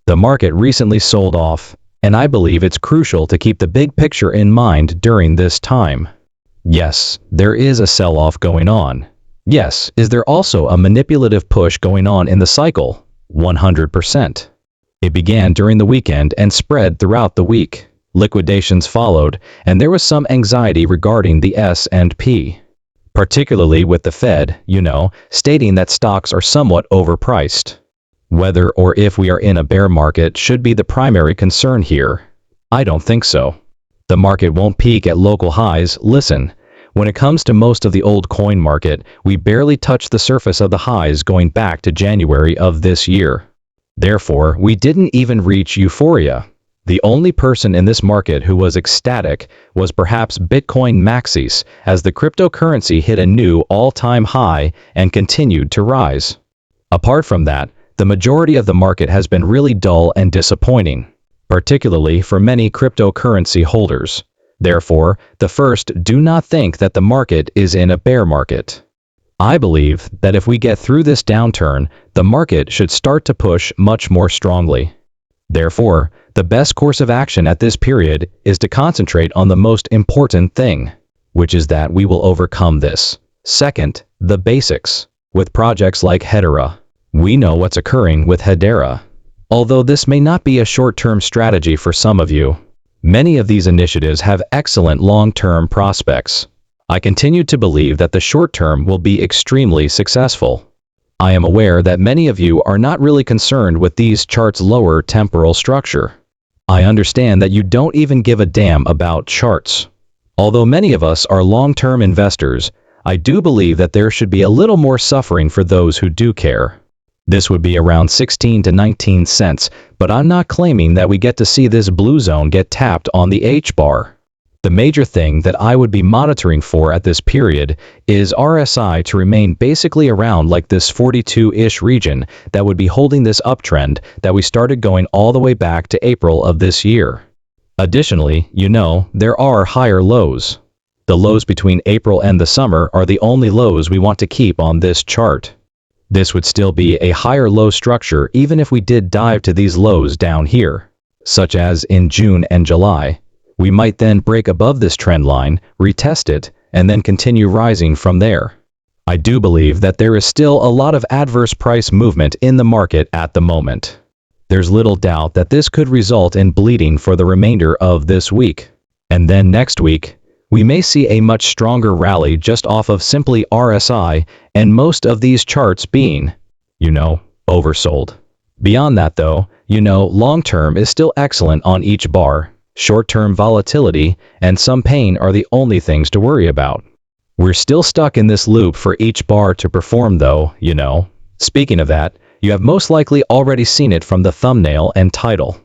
The market recently sold off, and I believe it's crucial to keep the big picture in mind during this time. Yes, there is a sell-off going on. Yes, is there also a manipulative push going on in the cycle? 100%. It began during the weekend and spread throughout the week. Liquidations followed, and there was some anxiety regarding the S&P. Particularly with the Fed, stating that stocks are somewhat overpriced. Whether or if we are in a bear market should be the primary concern here. I don't think so. The market won't peak at local highs. Listen, when it comes to most of the old coin market, we barely touched the surface of the highs going back to January of this year. Therefore, we didn't even reach euphoria. The only person in this market who was ecstatic was perhaps Bitcoin maxis, as the cryptocurrency hit a new all-time high and continued to rise. Apart from that, the majority of the market has been really dull and disappointing, particularly for many cryptocurrency holders. Therefore, do not think that the market is in a bear market. I believe that if we get through this downturn, the market should start to push much more strongly. Therefore, the best course of action at this period is to concentrate on the most important thing, which is that we will overcome this. Second, the basics. With projects like Hedera, we know what's occurring with Hedera. Although this may not be a short-term strategy for some of you, many of these initiatives have excellent long-term prospects. I continue to believe that the short-term will be extremely successful. I am aware that many of you are not really concerned with these charts' lower temporal structure. I understand that you don't even give a damn about charts. Although many of us are long-term investors, I do believe that there should be a little more suffering for those who do care. This would be around 16 to 19 cents, but I'm not claiming that we get to see this blue zone get tapped on the HBAR. The major thing that I would be monitoring for at this period is RSI to remain basically around like this 42-ish region that would be holding this uptrend that we started going all the way back to April of this year. Additionally, there are higher lows. The lows between April and the summer are the only lows we want to keep on this chart. This would still be a higher low structure even if we did dive to these lows down here, such as in June and July. We might then break above this trend line, retest it, and then continue rising from there. I do believe that there is still a lot of adverse price movement in the market at the moment. There's little doubt that this could result in bleeding for the remainder of this week. And then next week, we may see a much stronger rally just off of simply RSI and most of these charts being, oversold. Beyond that though, long-term is still excellent on each bar. Short-term volatility and some pain are the only things to worry about. We're still stuck in this loop for each bar to perform though, Speaking of that, you have most likely already seen it from the thumbnail and title.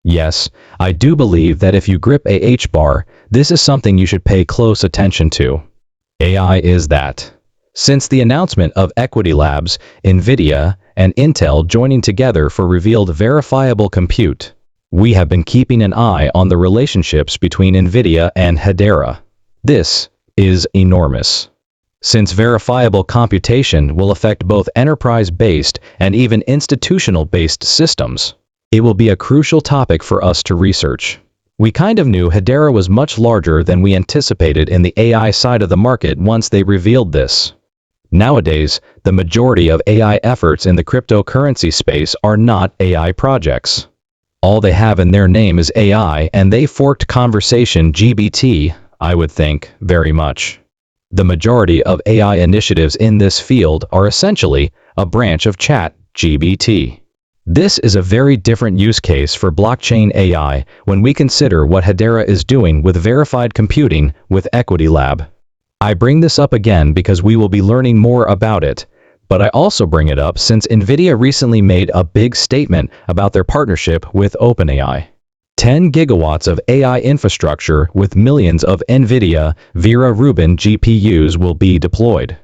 Yes, I do believe that if you grip a HBAR, this is something you should pay close attention to. AI is that. Since the announcement of Equity Labs, NVIDIA, and Intel joining together for revealed verifiable compute, we have been keeping an eye on the relationships between NVIDIA and Hedera. This is enormous. Since verifiable computation will affect both enterprise-based and even institutional-based systems, it will be a crucial topic for us to research. We kind of knew Hedera was much larger than we anticipated in the AI side of the market once they revealed this. Nowadays, the majority of AI efforts in the cryptocurrency space are not AI projects. All they have in their name is AI, and they forked conversation GBT, I would think, very much. The majority of AI initiatives in this field are essentially a branch of ChatGPT. This is a very different use case for blockchain AI when we consider what Hedera is doing with verified computing with Equity Lab. I bring this up again because we will be learning more about it, but I also bring it up since NVIDIA recently made a big statement about their partnership with OpenAI. 10 gigawatts of AI infrastructure with millions of NVIDIA Vera Rubin GPUs will be deployed.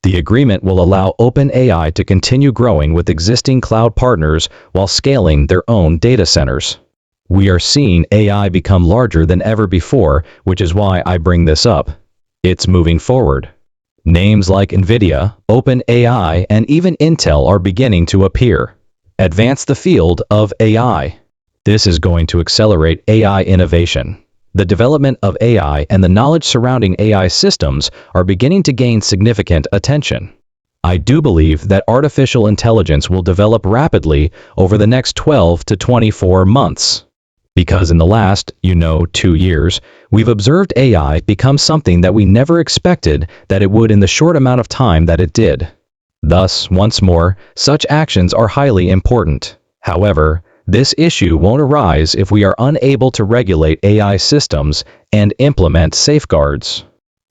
The agreement will allow OpenAI to continue growing with existing cloud partners while scaling their own data centers. We are seeing AI become larger than ever before, which is why I bring this up. It's moving forward. Names like NVIDIA, OpenAI, and even Intel are beginning to appear. Advance the field of AI. This is going to accelerate AI innovation. The development of AI and the knowledge surrounding AI systems are beginning to gain significant attention. I do believe that artificial intelligence will develop rapidly over the next 12 to 24 months. Because in the last, 2 years, we've observed AI become something that we never expected that it would in the short amount of time that it did. Thus, once more, such actions are highly important. However, this issue won't arise if we are unable to regulate AI systems and implement safeguards.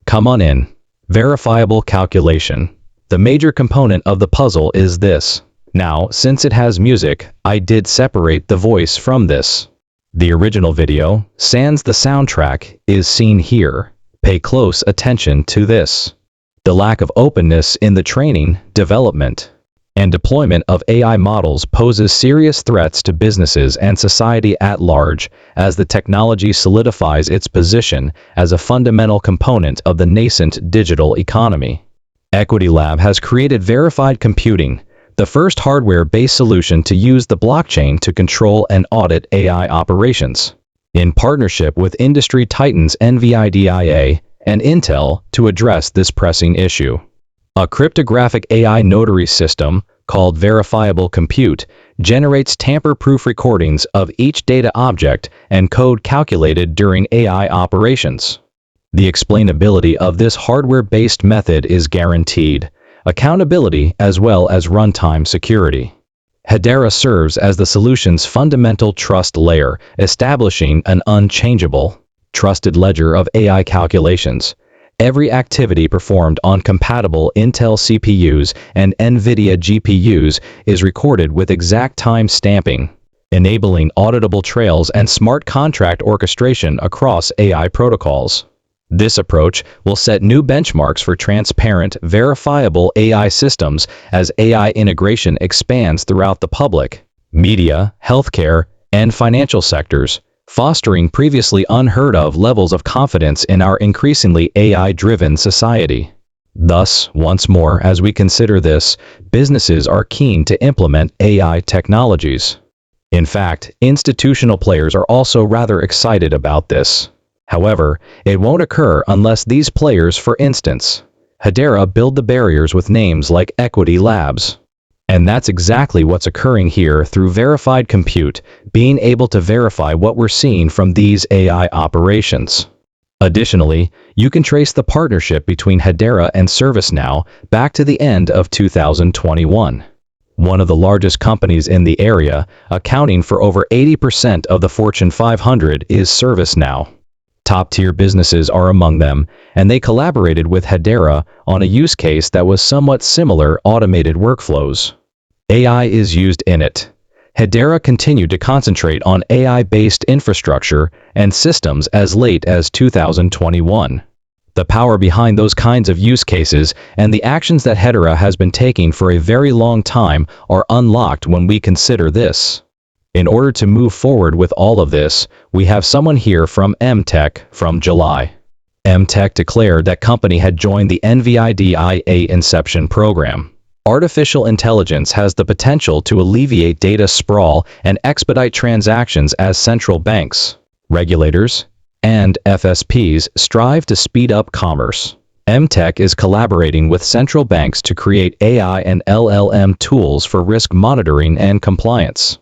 Come on in. Verifiable calculation. The major component of the puzzle is this. Now, since it has music, I did separate the voice from this. The original video, sans the soundtrack, is seen here. Pay close attention to this. The lack of openness in the training, development, and deployment of AI models poses serious threats to businesses and society at large as the technology solidifies its position as a fundamental component of the nascent digital economy. Equity Lab has created verified computing, the first hardware-based solution to use the blockchain to control and audit AI operations, in partnership with industry titans NVIDIA and Intel to address this pressing issue. A cryptographic AI notary system, called Verifiable Compute, generates tamper-proof recordings of each data object and code calculated during AI operations. The explainability of this hardware-based method is guaranteed, accountability as well as runtime security. Hedera serves as the solution's fundamental trust layer, establishing an unchangeable, trusted ledger of AI calculations. Every activity performed on compatible Intel CPUs and NVIDIA GPUs is recorded with exact time stamping, enabling auditable trails and smart contract orchestration across AI protocols. This approach will set new benchmarks for transparent, verifiable AI systems as AI integration expands throughout the public, media, healthcare, and financial sectors, fostering previously unheard of levels of confidence in our increasingly AI-driven society. Thus, once more, as we consider this, businesses are keen to implement AI technologies. In fact, institutional players are also rather excited about this. However, it won't occur unless these players, for instance, Hedera, build the barriers with names like Equity Labs. And that's exactly what's occurring here through verified compute, being able to verify what we're seeing from these AI operations. Additionally, you can trace the partnership between Hedera and ServiceNow back to the end of 2021. One of the largest companies in the area, accounting for over 80% of the Fortune 500, is ServiceNow. Top-tier businesses are among them, and they collaborated with Hedera on a use case that was somewhat similar: automated workflows. AI is used in it. Hedera continued to concentrate on AI-based infrastructure and systems as late as 2021. The power behind those kinds of use cases and the actions that Hedera has been taking for a very long time are unlocked when we consider this. In order to move forward with all of this, we have someone here from MTech from July. MTech declared that company had joined the NVIDIA Inception program. Artificial intelligence has the potential to alleviate data sprawl and expedite transactions as central banks, regulators, and FSPs strive to speed up commerce. MTech is collaborating with central banks to create AI and LLM tools for risk monitoring and compliance.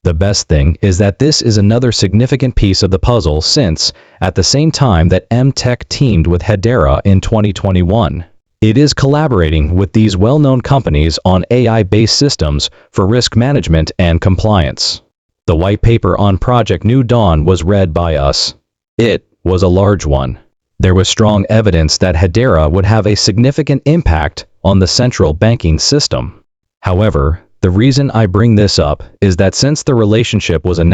The best thing is that this is another significant piece of the puzzle since, at the same time that MTech teamed with Hedera in 2021, it is collaborating with these well-known companies on AI-based systems for risk management and compliance. The white paper on Project New Dawn was read by us. It was a large one. There was strong evidence that Hedera would have a significant impact on the central banking system. However, the reason I bring this up is that since the relationship was announced